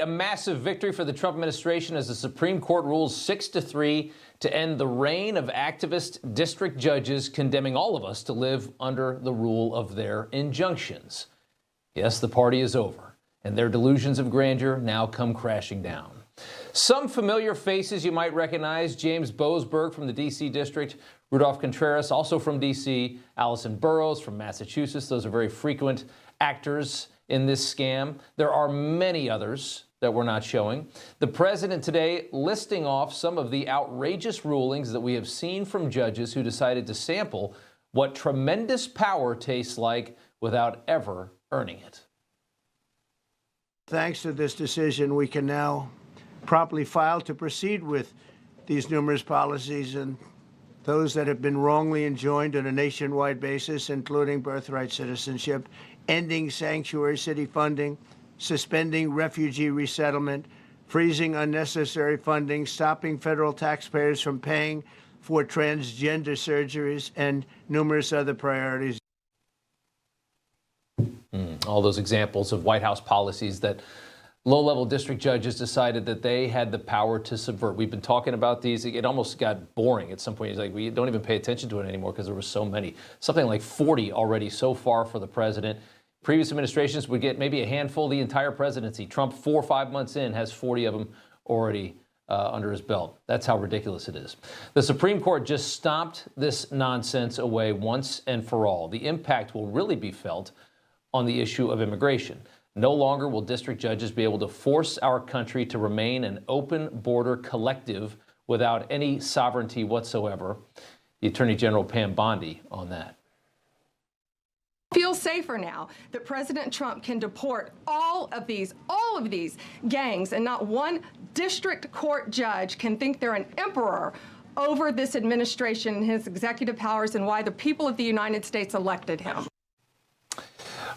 A massive victory for the Trump administration as the Supreme Court rules 6-3 to end the reign of activist district judges condemning all of us to live under the rule of their injunctions. Yes, the party is over, and their delusions of grandeur now come crashing down. Some familiar faces you might recognize: James Boasberg from the D.C. district, Rudolph Contreras, also from D.C., Allison Burroughs from Massachusetts. Those are very frequent actors in this scam. There are many others that we're not showing. The president today listing off some of the outrageous rulings that we have seen from judges who decided to sample what tremendous power tastes like without ever earning it. Thanks to this decision, we can now promptly file to proceed with these numerous policies and those that have been wrongly enjoined on a nationwide basis, including birthright citizenship, ending sanctuary city funding, suspending refugee resettlement, freezing unnecessary funding, stopping federal taxpayers from paying for transgender surgeries, and numerous other priorities. All those examples of White House policies that low-level district judges decided that they had the power to subvert. We've been talking about these. It almost got boring at some point. It's like we don't even pay attention to it anymore because there were so many. Something like 40 already so far for the president. Previous administrations would get maybe a handful the entire presidency. Trump, 4 or 5 months in, has 40 of them already under his belt. That's how ridiculous it is. The Supreme Court just stomped this nonsense away once and for all. The impact will really be felt on the issue of immigration. No longer will district judges be able to force our country to remain an open border collective without any sovereignty whatsoever. The Attorney General Pam Bondi on that. Feel safer now that President Trump can deport all of these gangs, and not one district court judge can think they're an emperor over this administration and his executive powers and why the people of the United States elected him.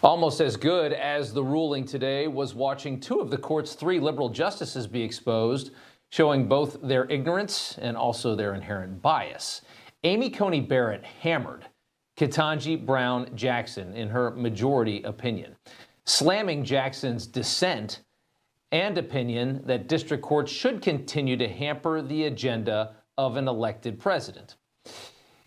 Almost as good as the ruling today was watching 2 of the court's 3 liberal justices be exposed, showing both their ignorance and also their inherent bias. Amy Coney Barrett hammered Ketanji Brown Jackson in her majority opinion, slamming Jackson's dissent and opinion that district courts should continue to hamper the agenda of an elected president.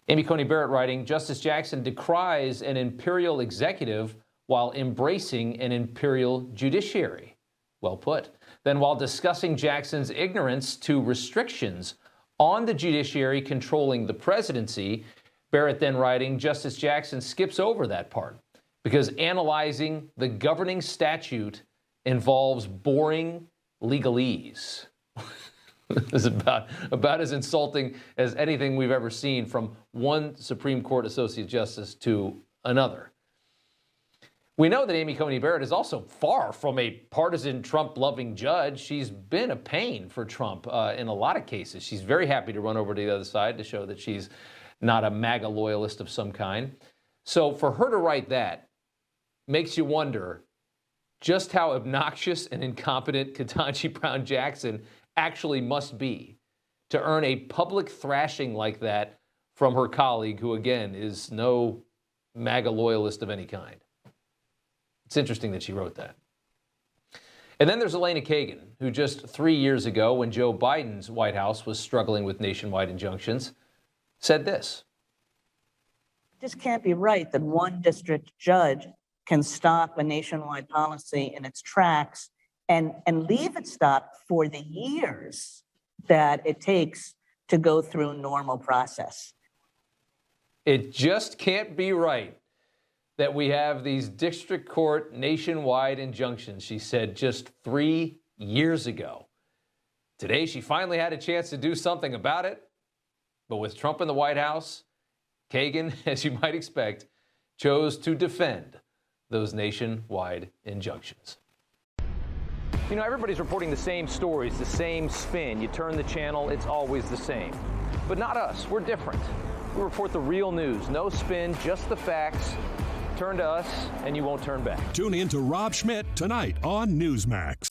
Amy Coney Barrett writing, Justice Jackson decries an imperial executive while embracing an imperial judiciary. Well put. Then while discussing Jackson's ignorance to restrictions on the judiciary controlling the presidency, Barrett then writing, Justice Jackson skips over that part because analyzing the governing statute involves boring legalese. This is about as insulting as anything we've ever seen from one Supreme Court Associate Justice to another. We know that Amy Coney Barrett is also far from a partisan Trump-loving judge. She's been a pain for Trump in a lot of cases. She's very happy to run over to the other side to show that she's not a MAGA loyalist of some kind. So for her to write that makes you wonder just how obnoxious and incompetent Ketanji Brown Jackson actually must be to earn a public thrashing like that from her colleague, who, again, is no MAGA loyalist of any kind. It's interesting that she wrote that. And then there's Elena Kagan, who just 3 years ago, when Joe Biden's White House was struggling with nationwide injunctions, said this. It just can't be right that one district judge can stop a nationwide policy in its tracks and leave it stopped for the years that it takes to go through normal process. It just can't be right that we have these district court nationwide injunctions, she said just 3 years ago. Today, she finally had a chance to do something about it. But with Trump in the White House, Kagan, as you might expect, chose to defend those nationwide injunctions. You know, everybody's reporting the same stories, the same spin. You turn the channel, it's always the same. But not us. We're different. We report the real news. No spin, just the facts. Turn to us, and you won't turn back. Tune in to Rob Schmitt tonight on Newsmax.